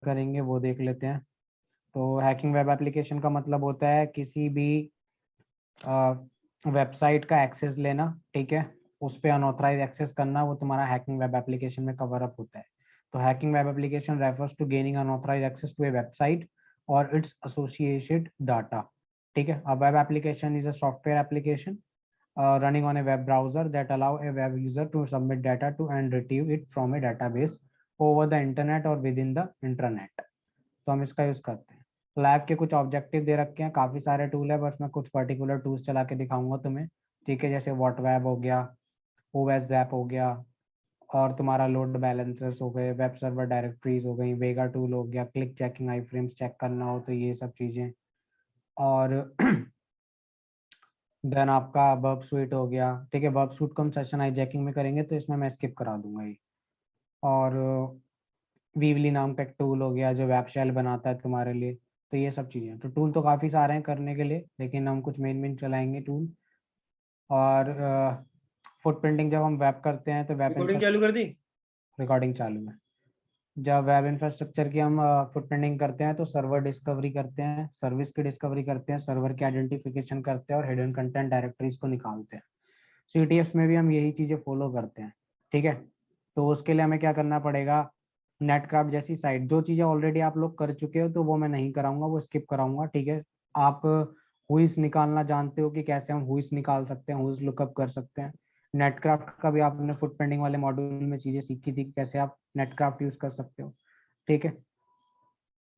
करेंगे वो देख लेते हैं। तो हैकिंग वेब एप्लीकेशन का मतलब होता है किसी भी वेबसाइट का एक्सेस लेना, ठीक है, उस पर अनऑथराइज एक्सेस करना, वो तुम्हारा हैकिंग वेब एप्लीकेशन में कवर अप होता है। तो hacking web application refers to gaining unauthorized access to a website और इट्स एसोसिएटेड डाटा। ठीक है, a web application is a software application running on a web browser that allow a web user to submit data to and retrieve it from a database over the internet or within the intranet। तो हम इसका use करते हैं। Lab के कुछ objective दे रखे हैं, काफी सारे टूल है, बस मैं कुछ पर्टिकुलर टूल्स चला के दिखाऊंगा तुम्हें। ठीक है, जैसे वॉट वेब हो गया, ओएस जैप हो गया, और तुम्हारा लोड बैलेंसर्स हो गए, वेब सर्वर डायरेक्टरीज हो गई, वेगा टूल हो गया, क्लिक चेकिंग, आई फ्रेम्स चेक करना हो तो ये सब चीजें, और देन आपका वर्ब स्वीट हो गया। ठीक है, वर्ब स्वीट को हम सेशन हाईजैकिंग में करेंगे तो इसमें मैं स्किप करा दूंगा ये। और वीवली नाम का एक टूल हो गया जो वेब शेल बनाता है तुम्हारे लिए। तो ये सब चीज़ें, तो टूल तो काफ़ी सारे हैं करने के लिए, लेकिन हम कुछ मेन मेन चलाएंगे टूल। और फुटप्रिंटिंग, जब हम वेब करते हैं तो वेब रिकॉर्डिंग चालू कर दी? रिकॉर्डिंग चालू है। जब वेब इंफ्रास्ट्रक्चर की हम फुटप्रिंटिंग करते हैं तो सर्वर डिस्कवरी करते हैं, सर्विस की डिस्कवरी करते हैं, सर्वर की आइडेंटिफिकेशन करते हैं और हिडन कंटेंट डायरेक्टरीज को निकालते हैं। CTFs में भी हम यही चीज़ें फॉलो करते हैं। ठीक है, तो उसके लिए हमें क्या करना पड़ेगा, नेटक्राफ्ट जैसी साइट, जो चीज़ें ऑलरेडी आप लोग कर चुके हो तो वो मैं नहीं कराऊंगा, वो स्किप कराऊंगा। ठीक है, आप हुइस निकालना जानते हो कि कैसे हम हुइस निकाल सकते हैं, हुइस लुकअप कर सकते हैं। नेटक्राफ्ट का भी आपने फुटप्रिंटिंग वाले मॉड्यूल में चीज़ें सीखी थी, कैसे आप नेटक्राफ्ट यूज़ कर सकते हो। ठीक है,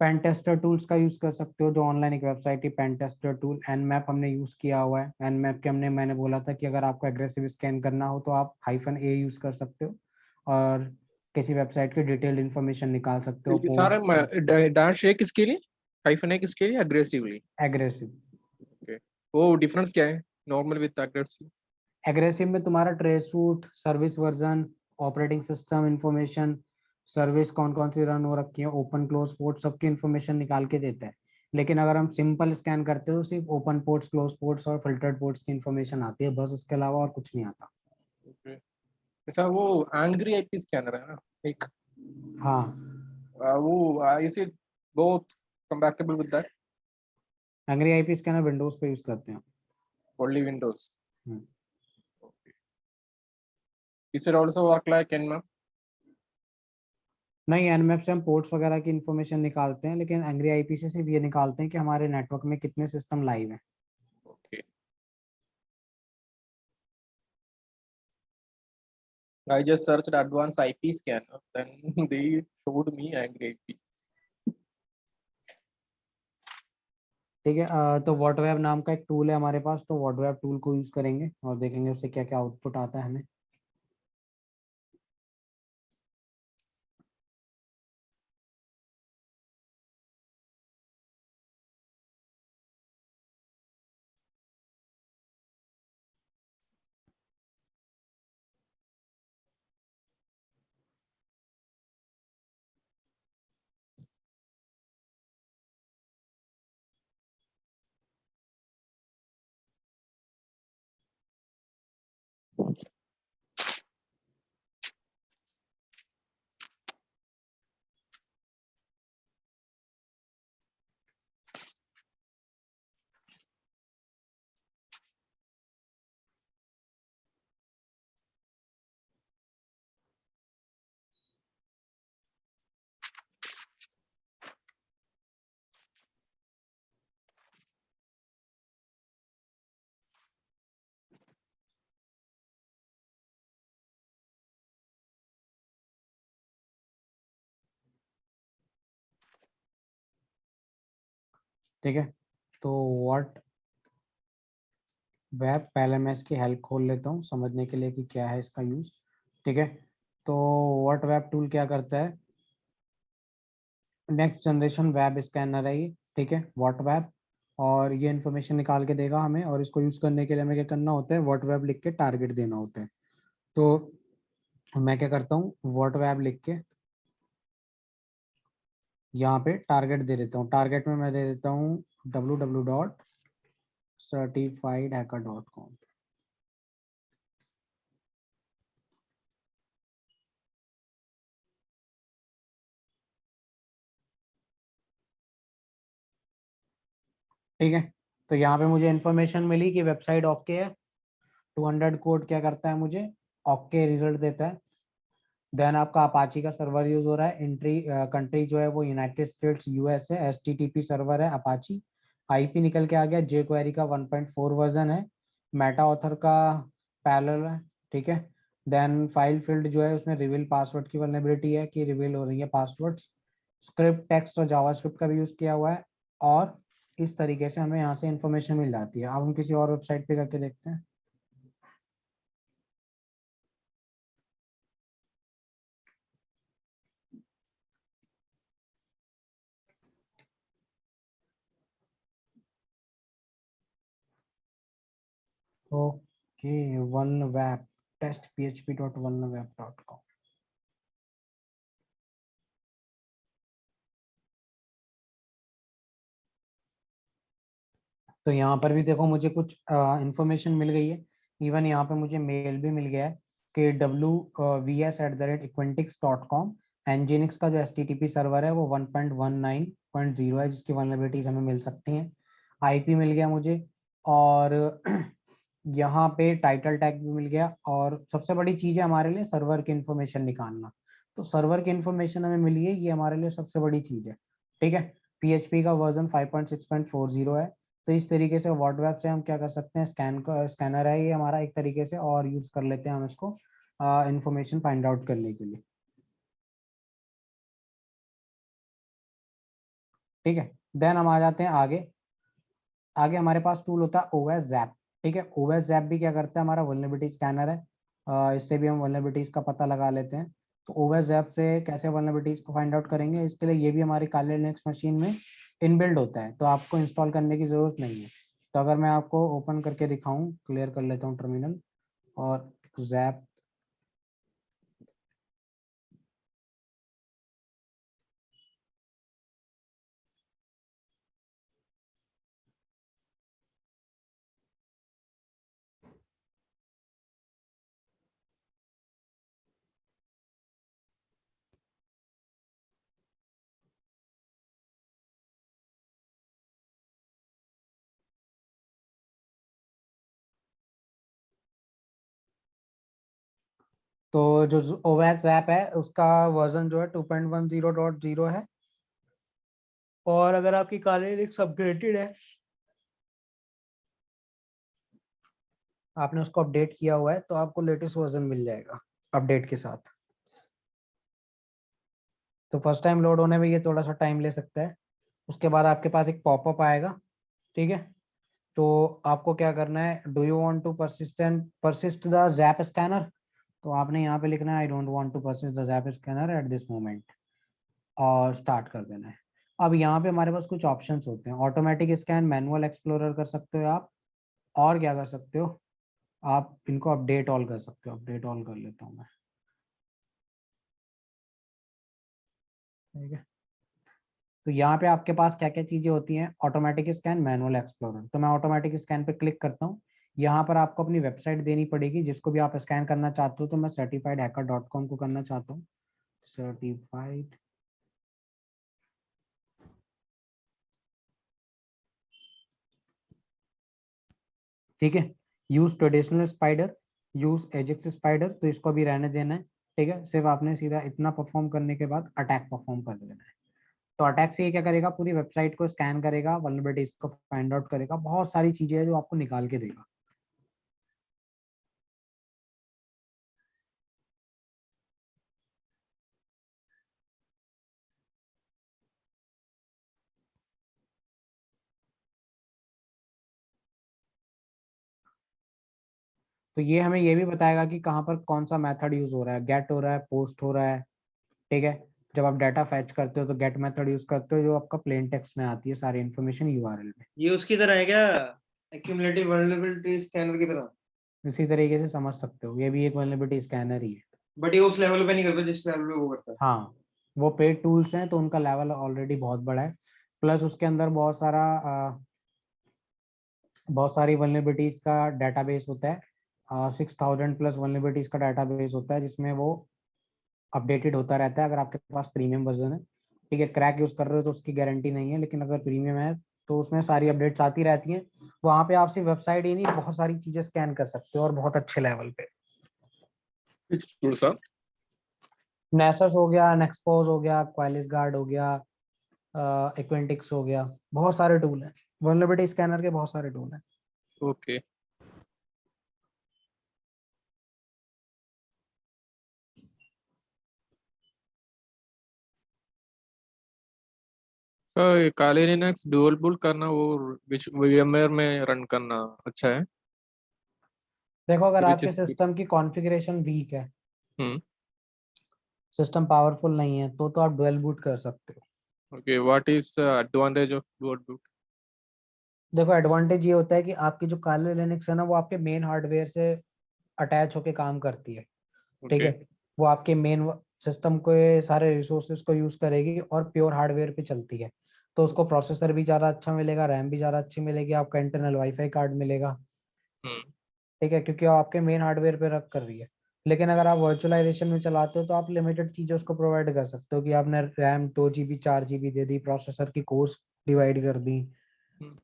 पेन टेस्टर टूल्स का यूज कर सकते हो, जो ऑनलाइन एक वेबसाइट ही पेन टेस्टर टूल। एनमैप हमने यूज किया हुआ है। एनमैप के मैंने बोला था कि अगर आपको एग्रेसिव स्कैन करना हो तो आप -A यूज कर सकते हो और किसी वेबसाइट की डिटेल्ड इंफॉर्मेशन निकाल सकते हो। ये सारा डैश है किसके लिए, हाइफन है किसके लिए, अग्रेसिवली? एग्रेसिव, ओके, वो डिफरेंस क्या है नॉर्मल विद अग्रेसिव? एग्रेसिव में तुम्हारा trace route, service version, operating system information, service कौन कौन सी रन हो रखी है, ओपन क्लोज पोर्ट, सबकी इंफॉर्मेशन निकाल के देता है। लेकिन अगर हम सिंपल स्कैन करते हो सिर्फ ओपन पोर्ट्स, क्लोज पोर्ट्स और फिल्टर्ड पोर्ट्स की इंफॉर्मेशन आती है बस, उसके अलावा और कुछ नहीं आता। ओके, ऐसा वो एंग्री आईपी स्कैनर है ना एक, हाँ, वो is it both compatible with that? Angry IP scanner Windows पे यूज करते हैं। Only Windows? Hmm. Okay, is it also work like Nmap? नहीं, एनमैप से हम पोर्ट्स वगैरह की इंफॉर्मेशन निकालते हैं, लेकिन एंग्री आईपी से सिर्फ ये निकालते हैं कि हमारे नेटवर्क में कितने सिस्टम लाइव हैं। Okay, I just searched advanced IP scanner, then they showed me angry IP. ठीक है, तो वॉटवेब नाम का एक टूल है हमारे पास, तो वॉटवेब टूल को यूज करेंगे और देखेंगे उससे क्या क्या आउटपुट आता है हमें। ठीक है, तो व्हाट वेब, पहले मैं इसकी हेल्प खोल लेता हूँ समझने के लिए कि क्या है इसका यूज। ठीक है, तो व्हाट वेब टूल क्या करता है, नेक्स्ट जनरेशन वेब स्कैनर है ये। ठीक है, व्हाट वेब, और ये इन्फॉर्मेशन निकाल के देगा हमें, और इसको यूज करने के लिए हमें क्या करना होता है, व्हाट वेब लिख के टारगेट देना होता है। तो मैं क्या करता हूँ, व्हाट वेब लिख के यहाँ पे टारगेट दे देता हूँ। टारगेट में मैं दे देता हूँ www.certifiedhacker.com। ठीक है, तो यहाँ पे मुझे इन्फॉर्मेशन मिली कि वेबसाइट ओके है, 200 कोड क्या करता है, मुझे ओके रिजल्ट देता है। देन आपका अपाची का सर्वर यूज हो रहा है, एंट्री कंट्री जो है वो यूनाइटेड स्टेट्स यूएस है, एचटीटीपी सर्वर है अपाची, आईपी निकल के आ गया, जे क्वेरी का 1.4 वर्जन है, मेटा ऑथर का पैरेलल है। ठीक है, देन फाइल फील्ड जो है उसमें रिवील पासवर्ड की वल्नरेबिलिटी है कि रिवील हो रही है पासवर्ड्स, स्क्रिप्ट टेक्स्ट और जावास्क्रिप्ट का भी यूज किया हुआ है, और इस तरीके से हमें यहाँ से इंफॉर्मेशन मिल जाती है। अब हम किसी और वेबसाइट पे करके देखते हैं। Okay, one web test php.oneweb.com। तो यहाँ पर भी देखो मुझे कुछ इंफॉर्मेशन मिल गई है। इवन यहाँ पे मुझे मेल भी मिल गया है कि wvs@equintix.com, nginx का जो एचटीटीपी सर्वर है वो 1.19.0 है, जिसकी वल्नरेबिलिटीज हमें मिल सकती हैं। आईपी मिल गया मुझे, और यहाँ पे टाइटल टैग भी मिल गया, और सबसे बड़ी चीज है हमारे लिए सर्वर की इंफॉर्मेशन निकालना। तो सर्वर की इंफॉर्मेशन हमें मिली है, ये हमारे लिए सबसे बड़ी चीज है। ठीक है, पीएचपी का वर्जन 5.6.40 है। तो इस तरीके से व्हाट वेब से हम क्या कर सकते हैं, स्कैनर है ये हमारा एक तरीके से, और यूज कर लेते हैं हम इसको इंफॉर्मेशन फाइंड आउट करने के लिए। ठीक है, देन हम आ जाते हैं आगे। आगे हमारे पास टूल होता है ओएस जैप। ठीक है, ओएस जैप भी क्या करता है, हमारा वल्नरेबिलिटी स्कैनर है। इससे भी हम वल्नरेबिलिटीज का पता लगा लेते हैं। तो ओएस जैप से कैसे वल्नरेबिलिटीज को फाइंड आउट करेंगे, इसके लिए ये भी हमारी काले लिनक्स मशीन में इनबिल्ड होता है, तो आपको इंस्टॉल करने की जरूरत नहीं है। तो अगर मैं आपको ओपन करके दिखाऊं, क्लियर कर लेता हूँ टर्मिनल, और जैप, तो जो ओएस ऐप है उसका वर्जन जो है 2.10.0 है। और अगर आपकी काली लिनक्स अपग्रेडेड है, आपने उसको अपडेट किया हुआ है, तो आपको लेटेस्ट वर्जन मिल जाएगा अपडेट के साथ। तो फर्स्ट टाइम लोड होने में ये थोड़ा सा टाइम ले सकता है। उसके बाद आपके पास एक पॉपअप आएगा। ठीक है, तो आपको क्या करना है, do you want to persist the ZAP scanner, तो आपने यहाँ पे लिखना है I don't want to persist the ZAP scanner at this moment, और स्टार्ट कर देना है। अब यहाँ पे हमारे पास कुछ ऑप्शंस होते हैं, ऑटोमेटिक स्कैन, मैनुअल एक्सप्लोरर कर सकते हो आप, और क्या कर सकते हो, आप इनको अपडेट ऑल कर सकते हो। अपडेट ऑल कर लेता हूँ मैं। ठीक है, तो यहाँ पे आपके पास क्या क्या चीजें होती हैं, ऑटोमेटिक स्कैन, मैनुअल एक्सप्लोरर। तो मैं ऑटोमेटिक स्कैन पे क्लिक करता हूँ। यहाँ पर आपको अपनी वेबसाइट देनी पड़ेगी जिसको भी आप स्कैन करना चाहते हो। तो मैं certifiedhacker.com को करना चाहता हूँ, सर्टिफाइड। ठीक है, use traditional spider, use Ajax spider, तो इसको भी रहने देना है। ठीक है, सिर्फ आपने सीधा इतना परफॉर्म करने के बाद अटैक परफॉर्म कर देना है। तो अटैक से ये क्या करेगा, पूरी वेबसाइट को स्कैन करेगा, वल्नरेबिलिटीज को फाइंड आउट करेगा, बहुत सारी चीजें हैं जो आपको निकाल के देगा। तो ये हमें ये भी बताएगा कि कहाँ पर कौन सा मेथड यूज हो रहा है, गेट हो रहा है, पोस्ट हो रहा है। ठीक है, जब आप डाटा फैच करते हो तो गेट मेथड यूज करते हो, जो आपका प्लेन टेक्स्ट में आती है सारी इन्फॉर्मेशन यूआरएल में। ये उसकी तरह है क्या, एक्यूमुलेटिव वल्नरेबिलिटी स्कैनर की तरह? इसी तरीके से समझ सकते हो, ये भी एक वल्नरेबिलिटी स्कैनर ही है। बट ये उस लेवल पे नहीं करता जिस लेवल पे वो करता है। हाँ, वो पेड टूल्स हैं तो उनका लेवल ऑलरेडी बहुत बड़ा है, प्लस उसके अंदर बहुत सारी वल्नरेबिलिटीज का डाटाबेस होता है। 6000 प्लस वल्नरेबिलिटीज का डाटाबेस होता है, जिसमें वो अपडेटेड होता रहता है अगर आपके पास प्रीमियम वर्जन है। ठीक है, क्रैक यूज कर रहे हो तो उसकी गारंटी नहीं है, लेकिन अगर प्रीमियम है तो उसमें सारी अपडेट्स आती रहती हैं। वहां पे आप सिर्फ वेबसाइट ही नहीं, बहुत सारी चीजें स्कैन कर सकते हो और बहुत अच्छे लेवल पे। Which tool, sir? नेसस हो गया, नेक्सपोज हो गया, क्वालिस गार्ड हो गया, एक्वेंटिक्स हो गया, बहुत सारे टूल हैं। वल्नरेबिलिटी स्कैनर के बहुत सारे टूल हैं। Okay. तो काली लिनक्स डुअल बूट करना वो विच VMware में रन करना अच्छा है? देखो, अगर विच आपके इज सिस्टम की कॉन्फ़िगरेशन वीक है, हम्म सिस्टम पावरफुल नहीं है, तो आप डुअल बूट कर सकते हो। Okay, what is advantage of dual boot? देखो, एडवांटेज ये होता है कि आपकी जो काली लिनक्स है ना, वो आपके मेन हार्डवेयर से अटैच होके काम करती है। ठीक ओके है, वो आपके मेन सिस्टम के सारे रिसोर्सेज को यूज करेगी और प्योर हार्डवेयर पे चलती है। तो उसको प्रोसेसर भी ज़्यादा अच्छा मिलेगा, रैम भी ज़्यादा अच्छी मिलेगी, आपका इंटरनल वाईफाई कार्ड मिलेगा। हम्म ठीक है, क्योंकि वो आपके मेन हार्डवेयर पे रख कर रही है। लेकिन अगर आप वर्चुअलाइजेशन में चलाते हो तो आप लिमिटेड चीज़ें उसको प्रोवाइड कर सकते हो, कि आपने रैम 2 GB 4 GB दे दी, प्रोसेसर की कोर्स डिवाइड कर दी,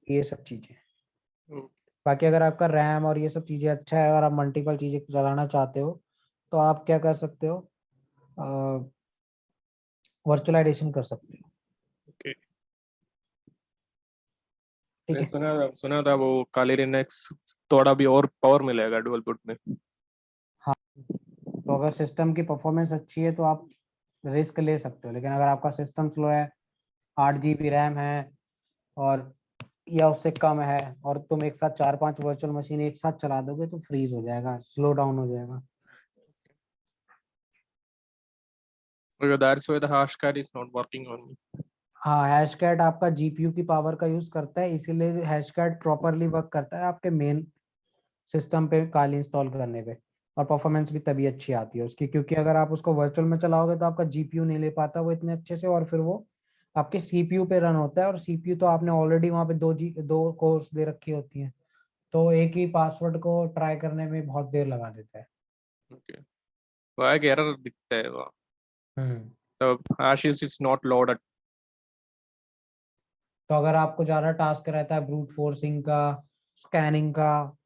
ये सब चीज़ें। बाकी अगर आपका रैम और ये सब चीज़ें अच्छा है और आप मल्टीपल चीज़ें चलाना चाहते हो, तो आप क्या कर सकते हो, वर्चुअलाइजेशन कर सकते हो। ओके। ठीक मैं है। सुना था वो काली लिनक्स थोड़ा भी और पावर मिलेगा डुअल बूट में। हाँ, तो अगर सिस्टम की परफॉर्मेंस अच्छी है तो आप रिस्क ले सकते हो, लेकिन अगर आपका सिस्टम स्लो है, 8 GB रैम है और या उससे कम है, और तुम एक साथ 4-5 वर्चुअल मशीन एक साथ चला दोगे, तो फ्रीज हो जाएगा, स्लो डाउन हो जाएगा। Okay, that's why the hash card is not working on me. हाँ, हैशकैट आपका जीपीयू की पावर का यूज करता है, इसीलिए हैशकैट प्रॉपरली वर्क करता है आपके मेन सिस्टम पे काली इंस्टॉल करने पे, और परफॉर्मेंस भी तभी अच्छी आती है उसकी, क्योंकि अगर आप उसको वर्चुअल में चलाओगे तो आपका जीपीयू नहीं ले पाता वो इतने अच्छे से, और फिर वो आपके सीपीयू पे रन होता है, और सीपीयू तो आपने ऑलरेडी वहाँ पे 2 कोर्स दे रखी होती हैं, तो एक ही पासवर्ड को ट्राई करने में बहुत देर लगा देता है। Okay. वो एक एरर दिखता है वो, हम्म। तो hash is not loaded. तो अगर आपको ज्यादा टास्क रहता है ब्रूट फोर्सिंग का, स्कैनिंग का,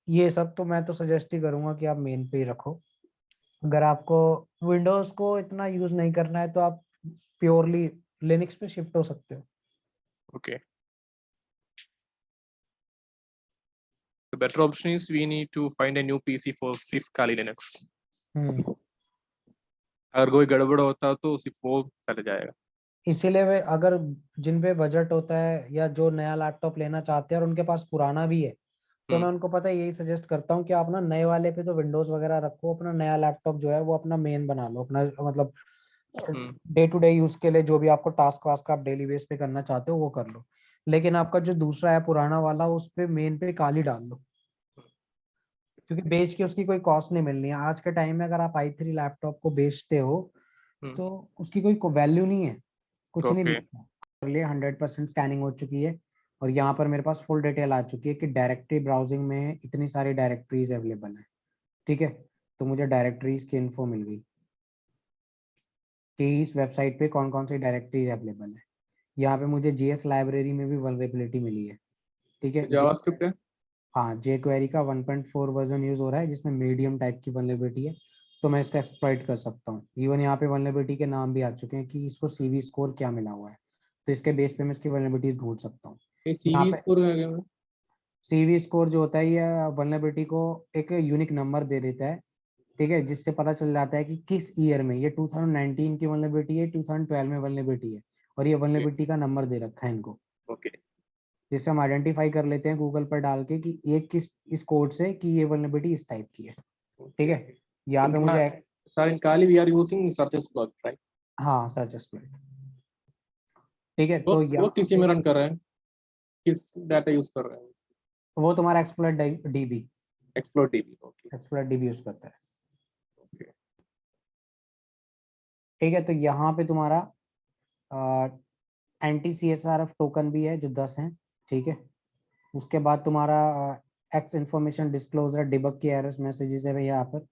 ये सब, तो मैं तो सजेस्ट ही करूंगा कि आप मेन पे ही रखो। अगर आपको विंडोज को इतना यूज नहीं करना है तो आप प्योरली लिनक्स पे शिफ्ट हो सकते हो। Okay. The better option is we need to find a new PC for सिर्फ काली लिनक्स। हम्म। अगर कोई गड़बड़ होता तो सिर्फ वो चले जाएगा। इसीलिए वे, अगर जिन पे बजट होता है या जो नया लैपटॉप लेना चाहते हैं और उनके पास पुराना भी है, तो मैं उनको पता है यही सजेस्ट करता हूँ कि आप ना नए वाले पे तो विंडोज वगैरह रखो, अपना नया लैपटॉप जो है वो अपना मेन बना लो, अपना मतलब हम्म डे टू डे यूज के लिए जो भी आपको टास्क वास्क आप डेली बेस पे करना चाहते हो वो कर लो। लेकिन आपका जो दूसरा है पुराना वाला, उस पे मेन पे काली डाल लो, क्योंकि बेच के उसकी कोई कॉस्ट नहीं मिलनी है। आज के टाइम में अगर आप i3 लैपटॉप को बेचते हो हम्म तो उसकी कोई वैल्यू नहीं है, कुछ नहीं ओके दिखता। कर लिए 100% स्कैनिंग हो चुकी है, और यहाँ पर मेरे पास फुल डिटेल आ चुकी है कि डायरेक्टरी ब्राउजिंग में इतनी सारी डायरेक्टरीज अवेलेबल है। ठीक है, तो मुझे डायरेक्टरीज की इन्फो मिल गई कि इस वेबसाइट पे कौन कौन सी डायरेक्टरीज अवेलेबल है। यहाँ पे मुझे जीएस लाइब्रेरी में भी वल्नरेबिलिटी मिली है। ठीक है, जावास्क्रिप्ट है। हाँ, जे क्वेरी का 1.4 वर्जन यूज हो रहा है, जिसमें मीडियम टाइप की वल्नरेबिलिटी है, तो मैं इसका एक्सप्लॉइट कर सकता हूँ। इवन यहाँ पे वल्नरेबिलिटी के नाम भी आ चुके हैं कि इसको सीवी स्कोर क्या मिला हुआ है, तो इसके बेस पे मैं इसकी वल्नरेबिलिटी ढूंढ सकता हूँ। ये यहाँ सीवी पे स्कोर है क्या? सीवी स्कोर जो होता है, ये वल्नरेबिलिटी को एक यूनिक नंबर दे देता है। ठीक है, जिससे पता चल जाता है कि किस ईयर में, ये 2019 की वल्नरेबिलिटी है, 2012 में वल्नरेबिलिटी है, और ये ओके वल्नरेबिलिटी का नंबर दे रखा है इनको, ओके जिससे हम आइडेंटिफाई कर लेते हैं गूगल पर डाल के कि ये किस इस कोड से, कि ये वल्नरेबिलिटी इस टाइप की है। ठीक ओके। है, यहाँ पे मुझे sir in Kali we are using search explorer right? हाँ, सर्च एक्सप्लोइट। ठीक है, तो वो यहाँ किसी में रन कर रहे हैं, किस डाटा यूज कर रहे हैं? वो तुम्हारा exploit DB, explore DB. Okay exploit DB use करता है। ओके ठीक है, तो यहाँ पे तुम्हारा anti C S R F token भी है जो 10 है। ठीक है, उसके बाद तुम्हारा एक्स इन्फॉर्मेशन डिस्क्लोजर, डिबग की एरर्स मैसेजेस है यहाँ पर,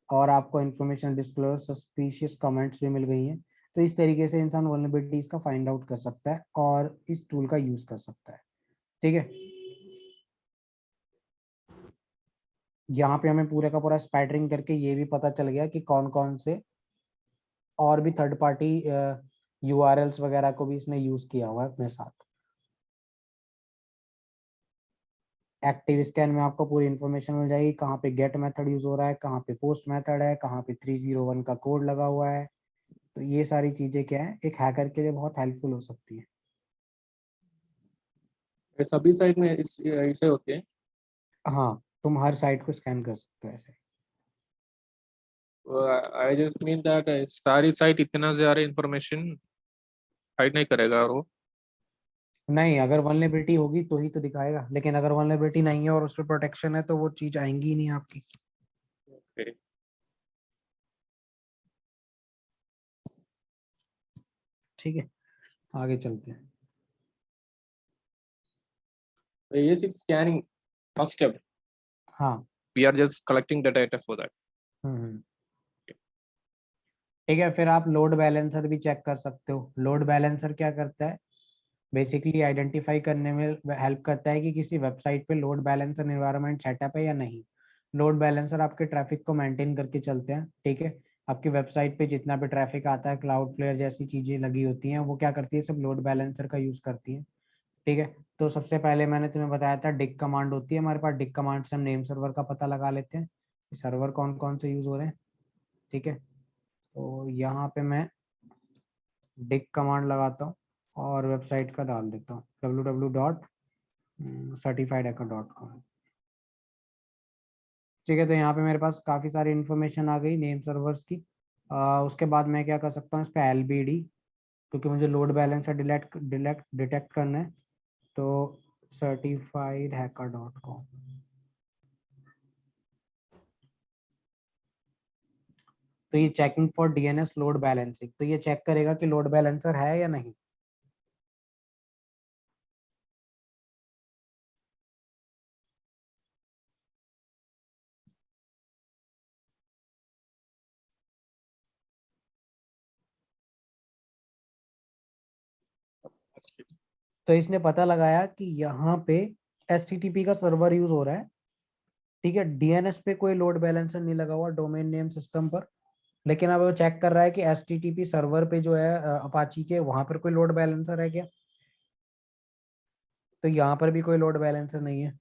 और आपको इन्फॉर्मेशन डिस्क्लोजर सस्पिशियस कमेंट्स भी मिल गई हैं। तो इस तरीके से इंसान वल्नरेबिलिटीज का फाइंड आउट कर सकता है और इस टूल का यूज कर सकता है। ठीक है, यहाँ पे हमें पूरे का पूरा स्पैटरिंग करके ये भी पता चल गया कि कौन कौन से और भी थर्ड पार्टी यूआरएल्स वगैरह को भी इसने यूज किया हुआ है अपने साथ। एक्टिव स्कैन में आपको पूरी इंफॉर्मेशन मिल जाएगी, कहाँ पे गेट मेथड यूज हो रहा है, कहाँ पे पोस्ट मेथड है, कहाँ पे 301 का कोड लगा हुआ है। तो ये सारी चीजें क्या है, एक हैकर के लिए बहुत हेल्पफुल हो सकती है। ये सभी साइड में ऐसे होते हैं। हाँ, तुम हर साइट को स्कैन कर सकते हो ऐसे। आई जस्ट मीन दैट सारी साइट इतना ज्यादा इंफॉर्मेशन हाइड नहीं करेगा और वो। नहीं, अगर वल्नरेबिलिटी होगी तो ही तो दिखाएगा, लेकिन अगर वल्नरेबिलिटी नहीं है और उस पर प्रोटेक्शन है तो वो चीज आएंगी ही नहीं आपकी। Okay. ठीक है, आगे चलते हैं। तो ये सिर्फ स्कैनिंग फर्स्ट स्टेप, हाँ। We are just collecting the data for that. Hmm. ठीक है, फिर आप लोड बैलेंसर भी चेक कर सकते हो। लोड बैलेंसर क्या करता है, बेसिकली आइडेंटिफाई करने में हेल्प करता है कि किसी वेबसाइट पे लोड बैलेंसर एनवायरनमेंट सेटअप है या नहीं। लोड बैलेंसर आपके ट्रैफिक को मेंटेन करके चलते हैं। ठीक है, आपकी वेबसाइट पे जितना भी ट्रैफिक आता है, क्लाउड फ्लेयर जैसी चीजें लगी होती हैं, वो क्या करती है, सब लोड बैलेंसर का यूज करती है। ठीक है, तो सबसे पहले मैंने तुम्हें बताया था डिक कमांड होती है हमारे पास। डिक कमांड से हम नेम सर्वर का पता लगा लेते हैं, सर्वर कौन कौन से यूज हो रहे हैं। ठीक है, तो यहाँ पे मैं डिक कमांड लगाता हूँ और वेबसाइट का डाल देता हूँ www.certifiedhacker.com। ठीक है, तो यहाँ पे मेरे पास काफ़ी सारी इन्फॉर्मेशन आ गई नेम सर्वर्स की। उसके बाद मैं क्या कर सकता हूँ, इस पे एलबीडी, क्योंकि मुझे लोड बैलेंसर डिटेक्ट करना है, तो certifiedhacker.com। तो ये checking for DNS load balancing, तो ये चेक करेगा कि लोड बैलेंसर है या नहीं। तो इसने पता लगाया कि यहाँ पे एचटीटीपी का सर्वर यूज हो रहा है। ठीक है, डीएनएस पे कोई लोड बैलेंसर नहीं लगा हुआ डोमेन नेम सिस्टम पर, लेकिन अब वो चेक कर रहा है कि एचटीटीपी सर्वर पे जो है अपाची के, वहां पर कोई लोड बैलेंसर है क्या। तो यहाँ पर भी कोई लोड बैलेंसर नहीं है।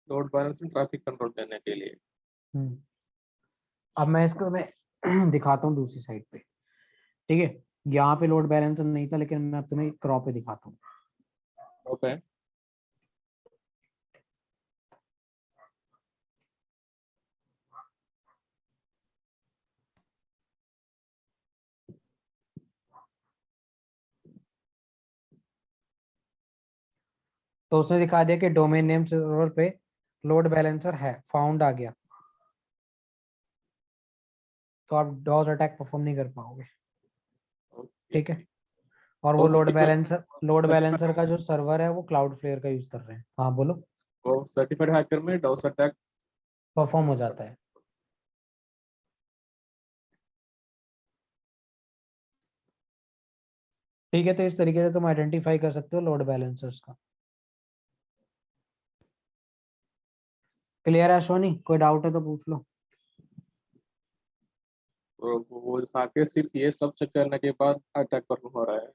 लोड बैलेंसिंग ट्रैफिक कंट्रोल करने के लिए। हम्म। अब मैं इसको मैं दिखाता हूँ दूसरी साइड पे। ठीक है, यहाँ पे लोड बैलेंसर नहीं था, लेकिन मैं अब तुम्हें क्रॉ पे दिखाता हूँ। ओके। तो उसने दिखा दिया कि डोमेन नेम सर्वर पे लोड बैलेंसर है, फाउंड आ गया। तो आप डॉस अटैक परफॉर्म नहीं कर पाओगे। ठीक है, और वो वो लोड बैलेंसर का जो सर्वर है वो क्लाउड फ्लेयर का यूज कर रहे हैं। हाँ बोलो। सर्टिफाइड हैकर में डॉस अटैक। परफॉर्म हो जाता है। ठीक है, तो इस तरीके से तुम आइडेंटिफाई कर सकते हो लोड बैलेंसर्स का। क्लियर है अश्वनी, कोई डाउट है तो पूछ लो। वो आके सिर्फ ये सब चेक करने के बाद अटैक परफॉर्म हो रहा है।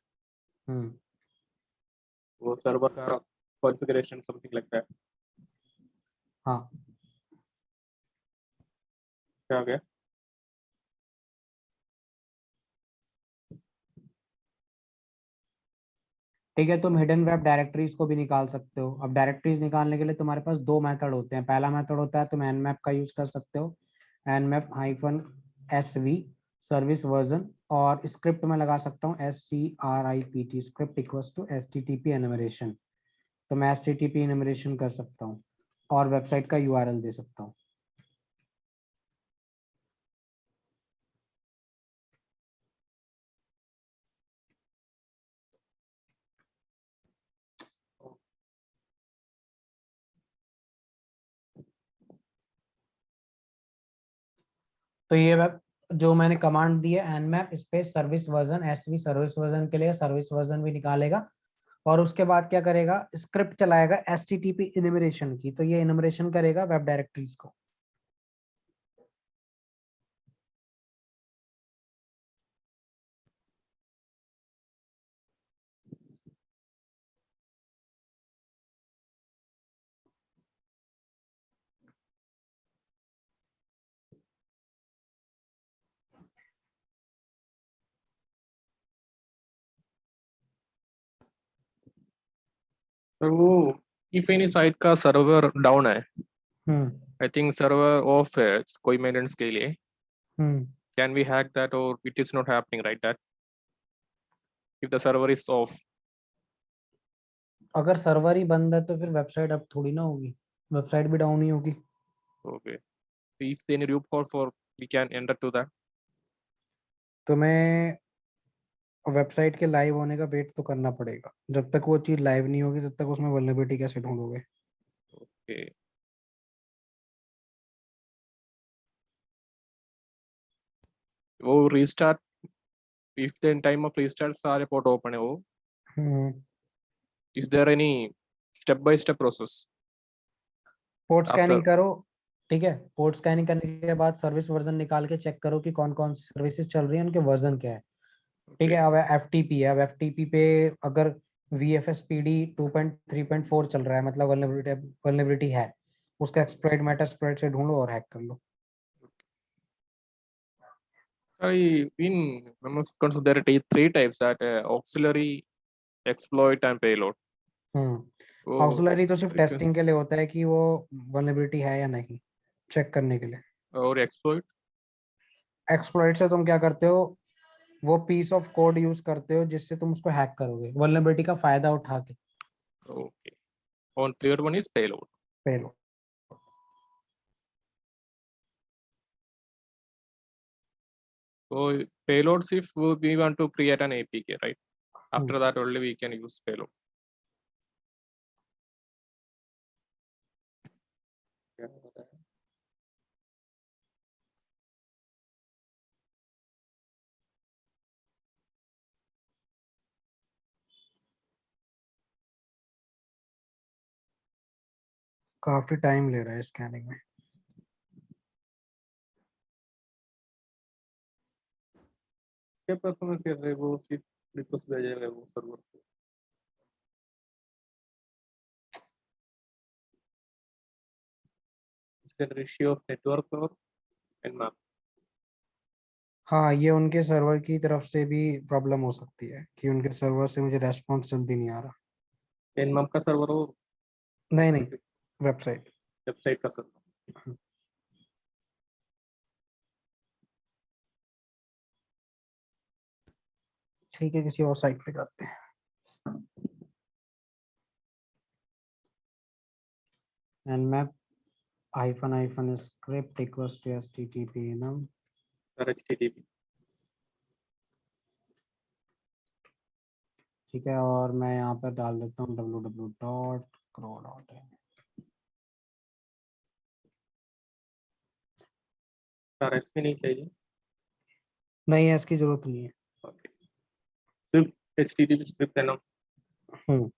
हम्म। वो सर्वर का कॉन्फ़िगरेशन समथिंग लाइक दैट। हाँ, क्या हो गया? ठीक है, तुम हिडन वेब डायरेक्टरीज को भी निकाल सकते हो। अब डायरेक्टरीज निकालने के लिए तुम्हारे पास दो मेथड होते हैं। पहला मेथड होता है तुम nmap का यूज कर सकते हो, nmap -sv सर्विस वर्जन, और स्क्रिप्ट में लगा सकता हूँ script script equals to http enumeration. तो मैं http एनुमरेशन कर सकता हूँ और वेबसाइट का यूआरएल दे सकता हूँ। तो ये वेब जो मैंने कमांड दी है nmap space service version SV service version के लिए सर्विस वर्जन भी निकालेगा और उसके बाद क्या करेगा स्क्रिप्ट चलाएगा HTTP इनमरेशन की, तो ये इनमरेशन करेगा वेब डायरेक्टरीज को। सर वो if any साइट का सर्वर डाउन है, आई थिंक सर्वर ऑफ है कोई मेंटेनेंस के लिए, can we hack that or it is not happening right that if the server is off? अगर सर्वर ही बंद है तो फिर वेबसाइट अब थोड़ी ना होगी, वेबसाइट भी डाउन ही होगी। Okay, so if there any loophole for we can enter to that? तो मैं वेबसाइट के लाइव होने का वेट तो करना पड़ेगा, जब तक वो चीज लाइव नहीं होगी तब तक उसमें वल्नरेबिलिटी कैसे ढूंढोगे। Okay, वो restart if the time of restart सारे port open है वो, is there any step by step process? Port scanning After- करो, ठीक है, पोर्ट स्कैनिंग करने के बाद सर्विस वर्जन निकाल के चेक करो कि कौन कौन सी सर्विसेज चल रही है, उनके वर्जन क्या है। ठीक है, अब FTP है, अब FTP पे अगर VFSPD 2.3.4 चल रहा है मतलब वल्नरेबिलिटी है, उसका एक्सप्लॉइट मेटास्प्लॉइट से ढूंढो और हैक कर लो। Sorry, in memos consider there are three types that auxiliary, exploit and payload. वो ऑक्सिलरी तो सिर्फ ठीक है। टेस्टिंग के लिए होता है कि वो वल्नरेबिलिटी है या नहीं, चेक करने के लिए। और exploit? एक्सप्लॉइट से तुम क्या करते हो, वो पीस ऑफ कोड यूज करते हो जिससे तुम उसको हैक करोगे वल्नरेबिलिटी का फायदा उठा के। Okay. On third one is payload. पेलो So payloads if we want to create an APK, right? After that only we can use payload. काफी टाइम ले रहा है स्कैनिंग में। क्या परफॉर्मेंस कर रहे हैं वो, सिर्फ रिक्वेस्ट भेजेंगे वो सर्वर को। इसका रेशियो ऑफ नेटवर्क और nmap. हाँ, ये उनके सर्वर की तरफ से भी प्रॉब्लम हो सकती है कि उनके सर्वर से मुझे रेस्पॉन्स जल्दी नहीं आ रहा। nmap का सर्वर हो, नहीं, वेबसाइट। वेबसाइट का सर्वर। ठीक है, किसी और साइट पे करते हैं। nmap -- script equals to HTTP enum। और HTTP. ठीक है, और मैं यहाँ पर डाल देता हूँ www.crow.in। RSP नहीं चाहिए। नहीं है, इसकी जरूरत नहीं है। Okay. सिर्फ HTTP स्क्रिप्ट है ना, हम्म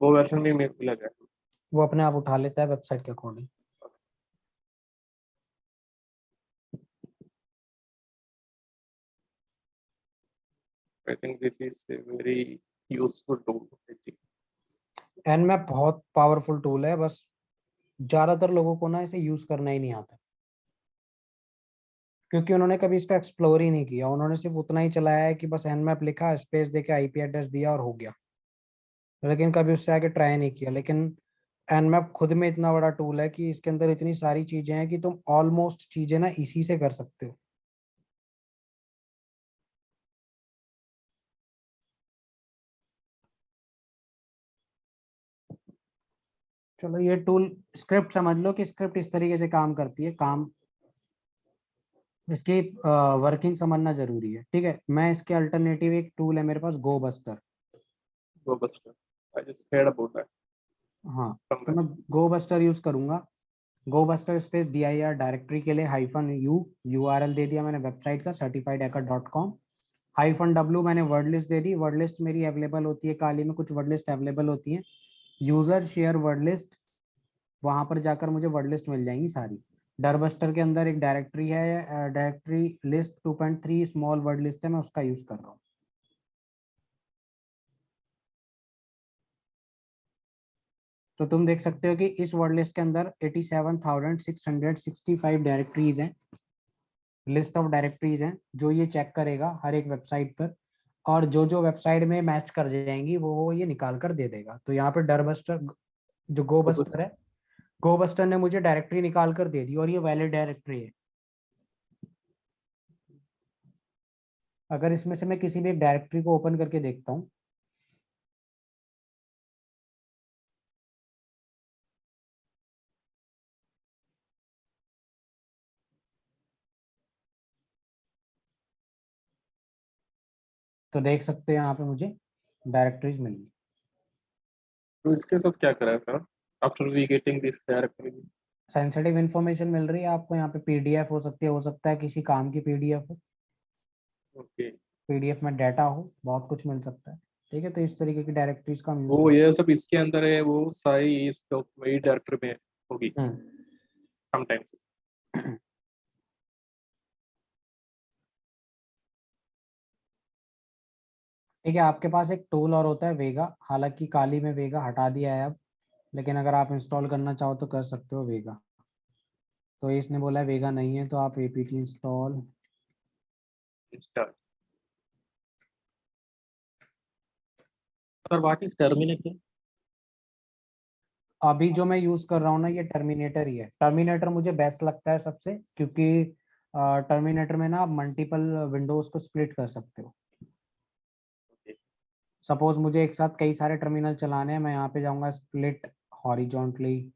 वो वर्जन भी मेरे को लगा है। वो अपने आप उठा लेता है वेबसाइट के according. I think this is a very useful tool. I think. nmap बहुत पावरफुल टूल है, बस ज्यादातर लोगों को ना इसे यूज करना ही नहीं आता, क्योंकि उन्होंने कभी इसको एक्सप्लोर ही नहीं किया। उन्होंने सिर्फ उतना ही चलाया है कि बस nmap लिखा, स्पेस देके IP एड्रेस दिया और हो गया, लेकिन कभी उससे आगे ट्राई नहीं किया। लेकिन nmap खुद में इतना बड़ा टूल है कि इसके अंदर इतनी सारी चीजें हैं कि तुम ऑलमोस्ट चीजें ना इसी से कर सकते हो। चलो, ये टूल स्क्रिप्ट समझ लो कि स्क्रिप्ट इस तरीके से काम करती है, काम इसकी वर्किंग समझना जरूरी है। ठीक है, मैं इसके अल्टरनेटिव एक टूल है मेरे पास, गो buster. Go Buster. I just heard about that. हाँ, तो somewhere. मैं गो बस्टर यूज करूंगा। गोबस्टर स्पेस dir डायरेक्टरी के लिए -u URL दे दिया मैंने वेबसाइट का certifiedhacker.com, -w मैंने वर्ड लिस्ट दे दी। वर्ड लिस्ट मेरी अवेलेबल होती है काली में, कुछ वर्ड लिस्ट अवेलेबल होती है, यूजर शेयर वर्ड लिस्ट, वहां पर जाकर मुझे वर्ड लिस्ट मिल जाएंगी सारी। डरबस्टर के अंदर एक डायरेक्टरी है, directory list 2.3 small word list है, मैं उसका यूज कर रहा हूँ। तो तुम देख सकते हो कि इस वर्ड लिस्ट के अंदर 87,665 डायरेक्टरीज हैं, लिस्ट ऑफ डायरेक्टरीज हैं, जो ये चेक करेगा हर एक वेबसाइट पर, और जो जो वेबसाइट में मैच कर जाएंगी वो ये निकाल कर दे देगा। तो यहाँ पे डरबस्टर, जो गोबस्टर है, गोबस्टर ने मुझे डायरेक्टरी निकाल कर दे दी और ये वैलिड डायरेक्टरी है। अगर इसमें से मैं किसी भी एक डायरेक्टरी को ओपन करके देखता हूँ, तो देख सकते हैं यहाँ पे मुझे डायरेक्टरीज मिल गई। तो इसके साथ क्या करा है sir after we getting this directory? Sensitive information मिल रही है आपको यहाँ पे, पीडीएफ हो सकती है, हो सकता है किसी काम की पीडीएफ हो, ओके, पीडीएफ में डाटा हो, बहुत कुछ मिल सकता है। ठीक है, तो इस तरीके की डायरेक्टरीज का हम यूज वो ये सब इसके अंदर है, वो सारी इस वही डायरेक्टर में होगी करते समटाइम्स। हैं। ठीक है, आपके पास एक टूल और होता है वेगा, हालांकि काली में वेगा हटा दिया है अब, लेकिन अगर आप इंस्टॉल करना चाहो तो कर सकते हो वेगा। तो इसने बोला है वेगा नहीं है, तो आप apt install, install sir what is terminator? अभी जो मैं यूज कर रहा हूँ ना ये टर्मिनेटर ही है। टर्मिनेटर मुझे बेस्ट लगता है सबसे, क्योंकि टर्मिनेटर में ना आप मल्टीपल विंडोज को स्प्लिट कर सकते हो। सपोज मुझे एक साथ कई सारे टर्मिनल चलाने हैं, मैं यहाँ पे जाऊंगा स्प्लिट हॉरिजॉन्टली,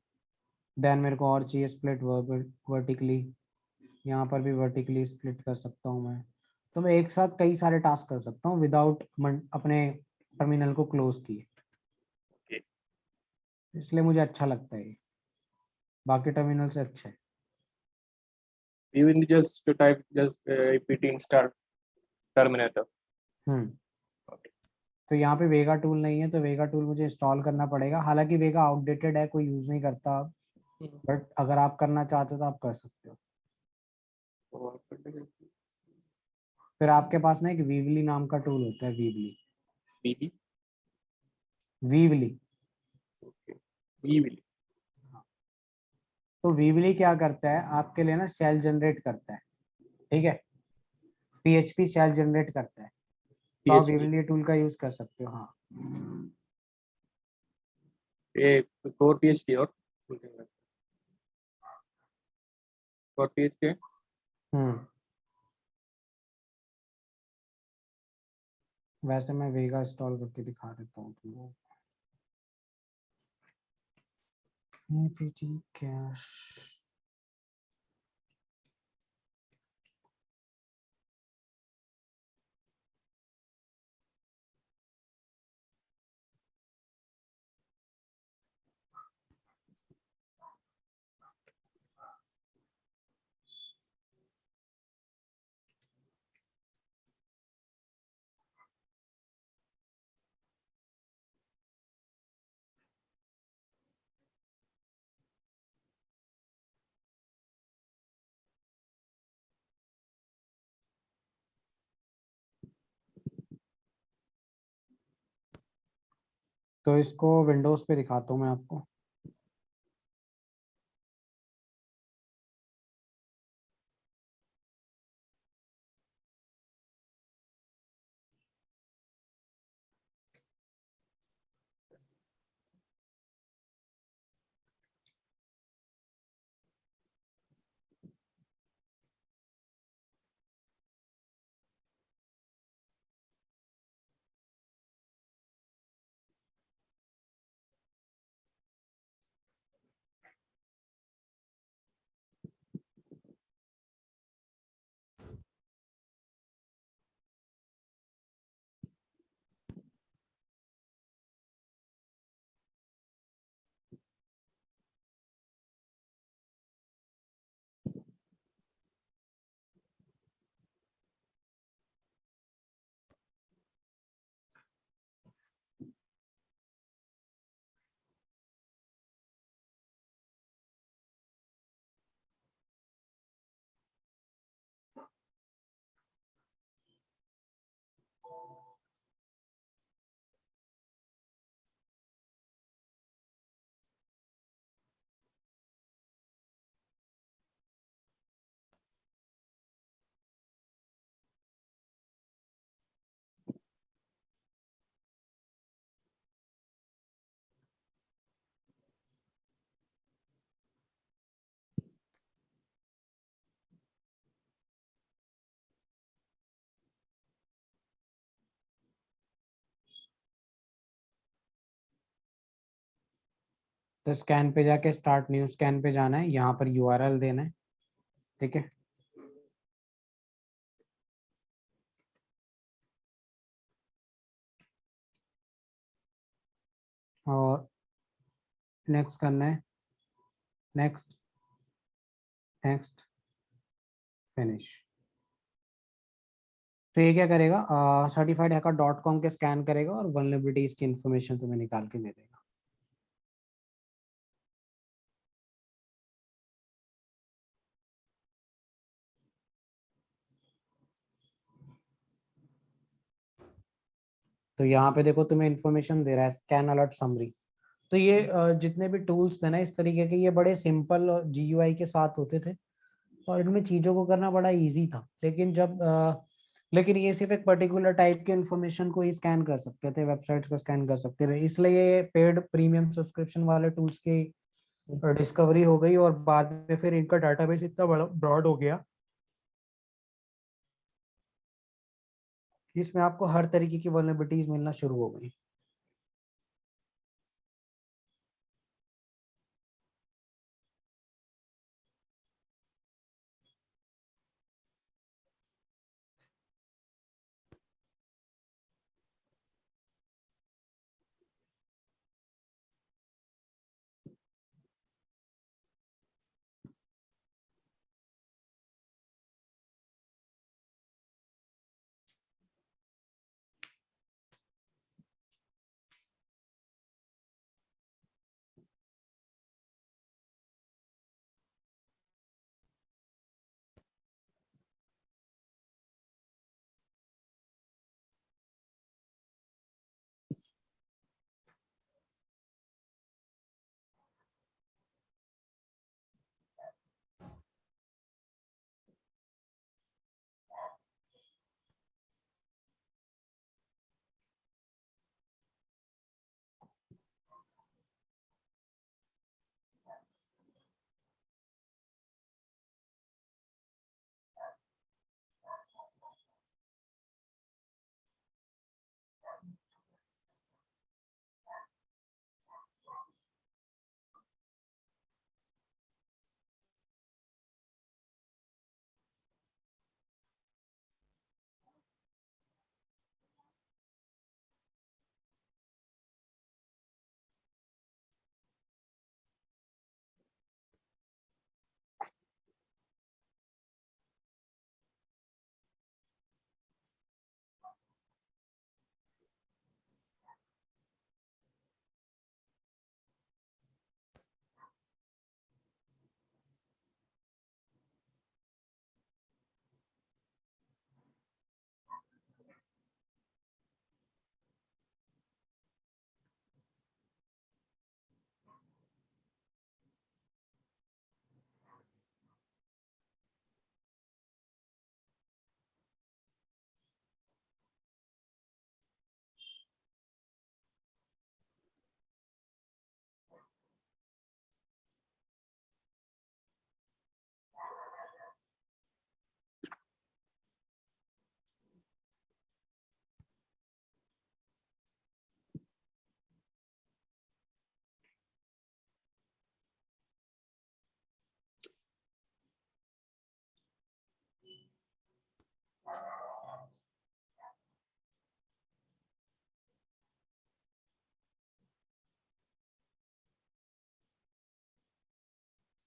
देन मेरे को और चाहिए स्प्लिट वर्टिकली, यहाँ पर भी वर्टिकली स्प्लिट कर सकता हूँ मैं। तो मैं एक साथ कई सारे टास्क कर सकता हूँ विदाउट अपने टर्मिनल को क्लोज किए, इसलिए मुझे अच्छा लगता है ये, बाकी टर्मिनल से अच्छा है। You will just type just apt install terminator. Hmm, Okay. तो यहाँ पे वेगा टूल नहीं है, तो वेगा टूल मुझे इंस्टॉल करना पड़ेगा। हालांकि वेगा आउटडेटेड है, कोई यूज नहीं करता, बट अगर आप करना चाहते हो तो आप कर सकते हो। फिर आपके पास ना एक वीवली नाम का टूल होता है, वीवली, BB. वीवली। Okay. BB. तो वीवली क्या करता है आपके लिए ना, शेल जनरेट करता है। ठीक है, पीएचपी शेल जनरेट करता है, तो आप PHP. वीवली टूल का यूज कर सकते हो। हाँ, A core PHP or something like core PHP. हम्म, वैसे मैं वेगा इंस्टॉल करके दिखा देता हूँ तुमको। apt कैश, तो इसको विंडोज पे दिखाता हूँ मैं आपको। तो स्कैन पे जाके स्टार्ट न्यू स्कैन पे जाना है, यहाँ पर यूआरएल देना है, ठीक है। और नेक्स्ट करना है, नेक्स्ट नेक्स्ट फिनिश। तो ये क्या करेगा, सर्टिफाइड हैकर डॉट कॉम के स्कैन करेगा और वल्नरेबिलिटीज की इंफॉर्मेशन तुम्हें निकाल के दे देगा। तो यहाँ पे देखो तुम्हें इंफॉर्मेशन दे रहा है स्कैन अलर्ट समरी। तो ये जितने भी टूल्स थे ना इस तरीके के, ये बड़े सिंपल जीयूआई के साथ होते थे और इनमें चीजों को करना बड़ा इजी था। लेकिन ये सिर्फ एक पर्टिकुलर टाइप के इंफॉर्मेशन को ही स्कैन कर सकते थे, वेबसाइट्स को स्कैन कर सकते थे, इसलिए ये पेड प्रीमियम सब्सक्रिप्शन वाले टूल्स की डिस्कवरी हो गई और बाद में फिर इनका डाटाबेस इतना बड़ा ब्रॉड हो गया कि इसमें आपको हर तरीके की वल्नरेबिलिटीज मिलना शुरू हो गई।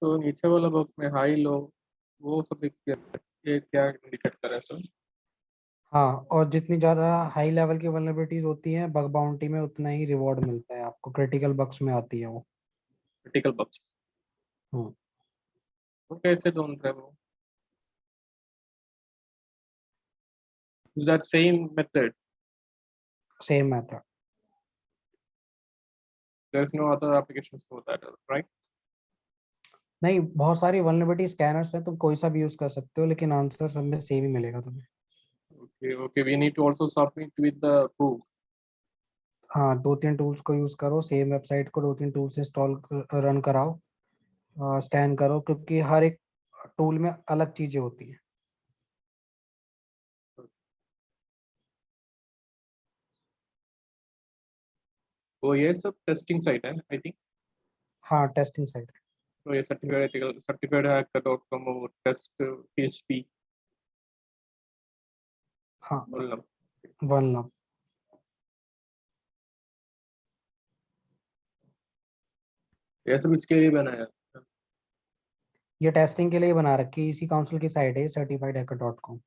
तो नीचे वाला बॉक्स में हाई लो वो सब ये क्या इंडिकेट कर रहा है सर? हाँ, और जितनी ज्यादा हाई लेवल की वल्नरेबिलिटीज होती हैं बग बाउंटी में, उतना ही रिवॉर्ड मिलता है आपको, क्रिटिकल बग्स में आती है वो। क्रिटिकल बग्स हम्म। वो कैसे ढूंढ रहे हो? Is that same method? Same method. There's no other applications for that, right? नहीं, बहुत सारी वल्नरेबिलिटी स्कैनर्स हैं, तुम कोई सा भी यूज कर सकते हो, लेकिन आंसर सब में सेम ही मिलेगा तुम्हें। Okay, okay. We need to also submit with the proof. हाँ, 2-3 टूल्स को यूज करो, सेम वेबसाइट को 2-3 टूल्स इंस्टॉल रन कराओ, स्कैन करो, क्योंकि हर एक टूल में अलग चीजें होती हैं। तो ये सब टेस्टिंग साइट है, आई थिंक। हाँ टेस्टिंग साइट। तो ये सर्टिफाइड hacker.com और टेस्ट PHP हाँ बोलना। वनलम। ये सब इसके लिए बनाया। ये टेस्टिंग के लिए बना रखी है, इसी काउंसिल की साइट है certifiedhacker.com।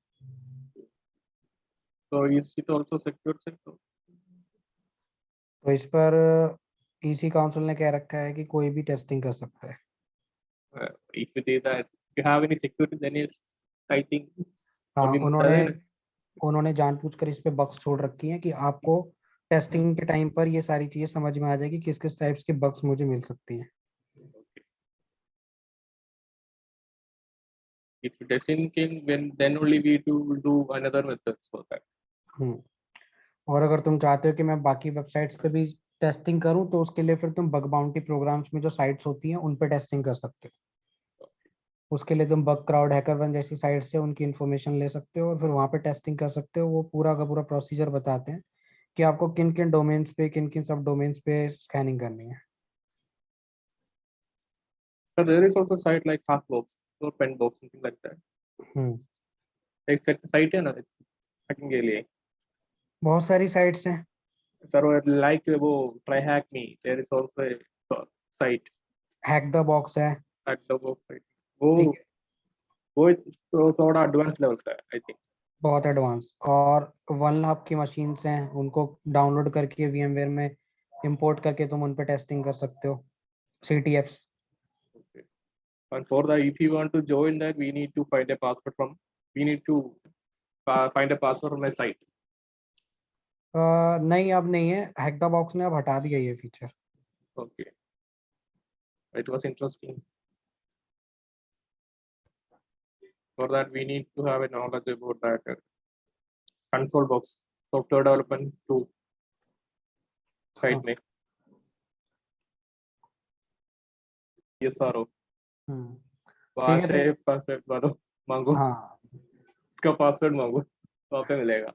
तो इसी तो ऑल्सो सिक्योर से तो तो इस पर इसी काउंसिल ने कह रखा है कि कोई भी टेस्टिंग कर सकता है। if it is that you have any security then is I think हाँ अभी मजा उन्होंने है ना। उन्होंने जानबूझकर इस पे बग्स छोड़ रखी हैं कि आपको टेस्टिंग के टाइम पर ये सारी चीजें समझ में आ जाएगी किस किस टाइप्स के बग्स मुझे मिल सकती हैं। If it is thinking then only we to do another methods for that. हम्म। और अगर तुम चाहते हो कि मैं बाकी वेबसाइट्स पे भी टेस्टिंग करूं तो उसके लिए फिर तुम बग बाउंटी प्रोग्राम्स में जो साइट्स होती हैं उन पे टेस्टिंग कर सकते हो। उसके लिए तुम बग क्राउड हैकर वन जैसी साइट से उनकी इन्फॉर्मेशन ले सकते हो और फिर वहां पे टेस्टिंग कर सकते हो। वो पूरा का पूरा प्रोसीजर बताते हैं कि आपको किन किन डोमेन्स पे किन किन सब डोमेन्स पे स्कैनिंग करनी है। So there is also site like Hackbox or Penbox something like that. हम्म। एक site है ना hacking के लिए। बहुत सारी साइट्स हैं। सर्वर like वो try hack me there is also a site hack the box है। hack the box site वो ठीक है। वो तो थोड़ा एडवांस लेवल का है आई थिंक। बहुत एडवांस। और वन हब की मशीन्स हैं उनको डाउनलोड करके VMware में इंपोर्ट करके तुम उन पे टेस्टिंग कर सकते हो। CTFs। And for that if you want to join that we need to find a password from we need to find a password from a site. नहीं अब नहीं है, हैक द बॉक्स ने अब हटा दिया ये feature. Okay, it was interesting. For that we need to have a knowledge about that console box software development tool हाँ। site में SRO हम्म। वहाँ ठीक है से तो पासवर्ड मांगो हाँ इसका पासवर्ड मांगो वहाँ पे मिलेगा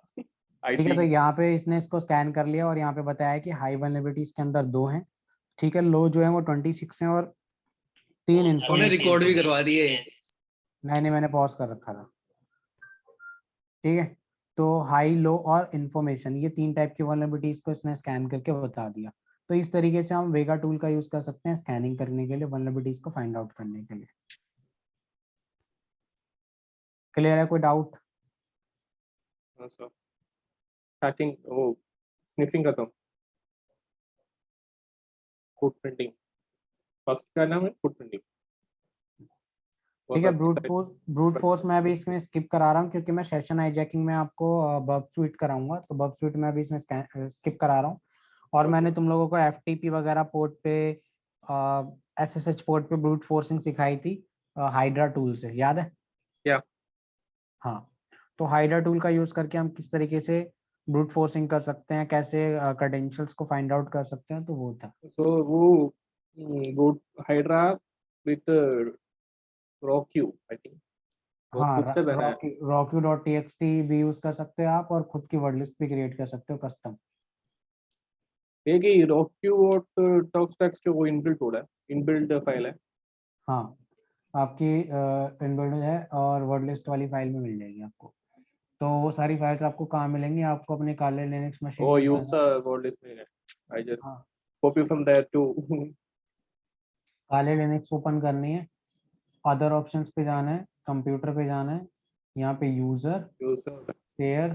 आई ठीक है। तो थिंक। यहाँ पे इसने इसको स्कैन कर लिया और यहाँ पे बताया कि हाई वल्नरेबिलिटीज के अंदर 2 हैं। ठीक है, लो जो है वो 26 हैं और 3 उन्होंने इन्फॉर्मेशन। रिकॉर्ड भी करवा दिए। नहीं मैंने पॉज कर रखा था। ठीक है, तो हाई लो और इन्फॉर्मेशन ये 3 टाइप की वल्नरेबिलिटीज को इसने स्कैन करके बता दिया। तो इस तरीके से हम वेगा टूल का यूज कर सकते हैं स्कैनिंग करने के लिए, वल्नरेबिलिटीज को फाइंड आउट करने के लिए। क्लियर है? कोई डाउट? सर आई थिंक वो स्निफिंग का काम फुट प्रिंटिंग फर्स्ट का नाम है फुट प्रिंटिंग। ठीक है, ब्रूट फोर्स मैं अभी इसमें स्किप करा रहा हूँ क्योंकि मैं सेशन हाईजैकिंग में आपको बब स्वीट कराऊंगा, तो बब स्वीट में अभी इसमें स्किप करा रहा हूँ। और मैंने तुम लोगों को FTP वगैरह पोर्ट पे SSH पोर्ट पे ब्रूट फोर्सिंग सिखाई थी हाइड्रा टूल से, याद है? या हाँ, तो हाइड्रा टूल का यूज करके हम किस तरीके से ब्रूट फोर्सिंग कर सकते हैं, कैसे क्रेडेंशियल्स को फाइंड आउट कर सकते हैं, तो वो था। सो वो हाइड्रा विथ रॉक्यू आई थिंक वो हाँ, खुद से बना है। rockyu.txt भी यूज कर सकते हो आप और खुद की वर्ड लिस्ट भी क्रिएट कर सकते हो कस्टम। एक ही रॉक्यू और टॉक्स टेक्स्ट वो इनबिल्ट हो रहा है इनबिल्ट फाइल है। हाँ, आपकी इनबिल्ड है और वर्ड लिस्ट वाली फाइल में मिल जाएगी आपको। तो वो सारी फाइल्स आपको कहाँ मिलेंगी? आपको अपने काले लिनक्स मशीन ओ में जाना। यूजर वर्ड लिस्ट में है आई जस्ट हाँ, कॉपी फ्रॉम देयर टू काले लिनक्स ओपन करनी है, अदर ऑप्शंस पे जाना है, कंप्यूटर पे जाना है, यहाँ पे यूजर यूजर शेयर।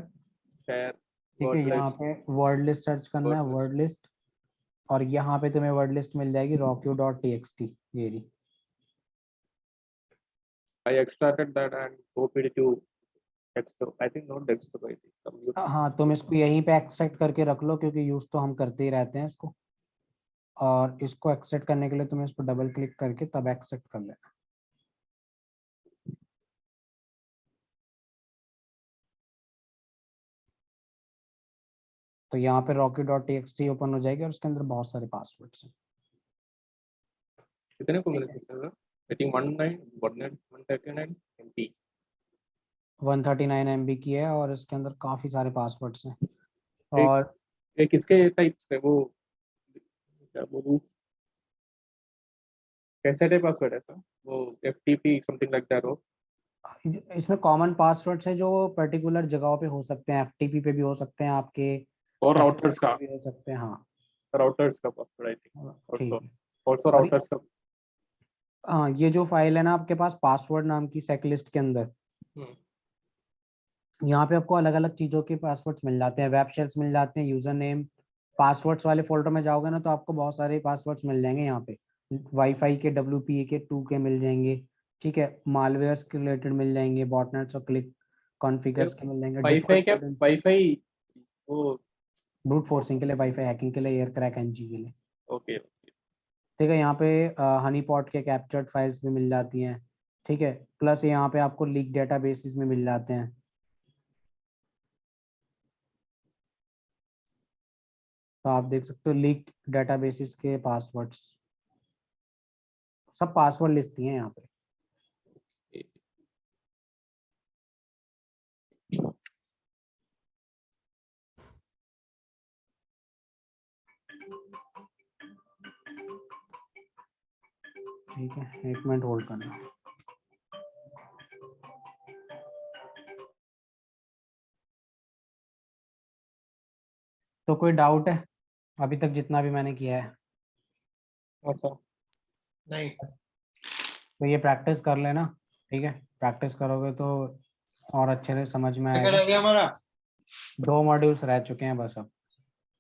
शेयर ठीक है, वर्ड यहाँ लिस्ट पे वर्ड लिस्ट सर्च करना वर्ड है, लिस्ट। Word list. और यहाँ पे तुम्हें वर्ड लिस्ट मिल जाएगी rockyu.txt, ये रही। I extracted that and copied it to desktop. I think not desktop. I think computer. हाँ, तुम इसको यहीं पे एक्सेप्ट करके रख लो क्योंकि यूज तो हम करते ही रहते हैं इसको। और इसको एक्सेप्ट करने के लिए तुम्हें इस पर डबल क्लिक करके तब एक्सेप्ट कर लेना। तो यहाँ पे rockyu.txt ओपन हो जाएगी और उसके अंदर बहुत सारे पासवर्ड्स हैं। कितने को मिले ठीक है, थे sir? I think 139 MB 139 MB की है और इसके अंदर काफी सारे पासवर्ड्स हैं। एक और एक किसके टाइप्स है वो क्या बोलूं कैसे टाइप पासवर्ड है सर? वो FTP समथिंग लाइक दैट हो? इसमें कॉमन पासवर्ड्स है जो पर्टिकुलर जगहों पे हो सकते हैं, एफटीपी पे भी हो सकते हैं आपके, और राउटर्स SSH पे का, भी हो सकते हैं। हाँ राउटर्स का पासवर्ड आई थिंक ठीक ऑल्सो, है। ऑल्सो और राउटर्स का। हाँ, ये जो फाइल है ना आपके पास पासवर्ड नाम की सेकलिस्ट के अंदर, हम्म, यहाँ पे आपको अलग अलग चीजों के पासवर्ड्स मिल जाते हैं, वेब शेल्स मिल जाते हैं, यूजर नेम। पासवर्ड्स वाले फोल्डर में जाओगे ना तो आपको बहुत सारे पासवर्ड्स मिल जाएंगे यहाँ पे, वाईफाई के, WPA के, 2 के मिल जाएंगे। ठीक है, मालवेयर्स के रिलेटेड मिल जाएंगे, बॉटनेट्स और क्लिक कॉन्फ़िगर्स के मिल जाएंगे, वाईफाई क्या, वाईफाई वो? ब्रूट फोर्सिंग के लिए, वाईफाई हैकिंग के लिए, एयर क्रैक NG के लिए। ओके। ठीक है, यहाँ पे हनी पॉट के कैप्चर्ड फाइल्स भी मिल जाती हैं। ठीक है, प्लस यहाँ पे आपको लीक डेटाबेसेस में मिल जाते हैं। तो आप देख सकते हो लीक डेटाबेसेस के पासवर्ड्स, सब पासवर्ड लिस्ट ही हैं यहाँ पे। ठीक है, 1 मिनट होल्ड करना। तो कोई डाउट है अभी तक जितना भी मैंने किया है? ऐसा नहीं। तो ये प्रैक्टिस कर लेना। ठीक है, प्रैक्टिस करोगे तो और अच्छे से समझ में क्या आएगा। रह गया हमारा? 2 मॉड्यूल्स रह चुके हैं बस अब।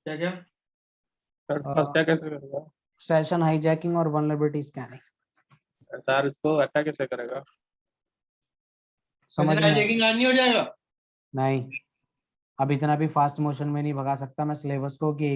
क्या क्या? सर इसको क्या कैसे करेगा सेशन हाईजैकिंग और वल्नरेबिलिटी स्कैनिंग। सर? इसको अटैक कैसे करेगा? समझ में चेकिंग आएगा? ऑन नहीं हो जाएगा? नहीं, अब इतना भी फास्ट मोशन में नहीं भगा सकता मैं सिलेबस को कि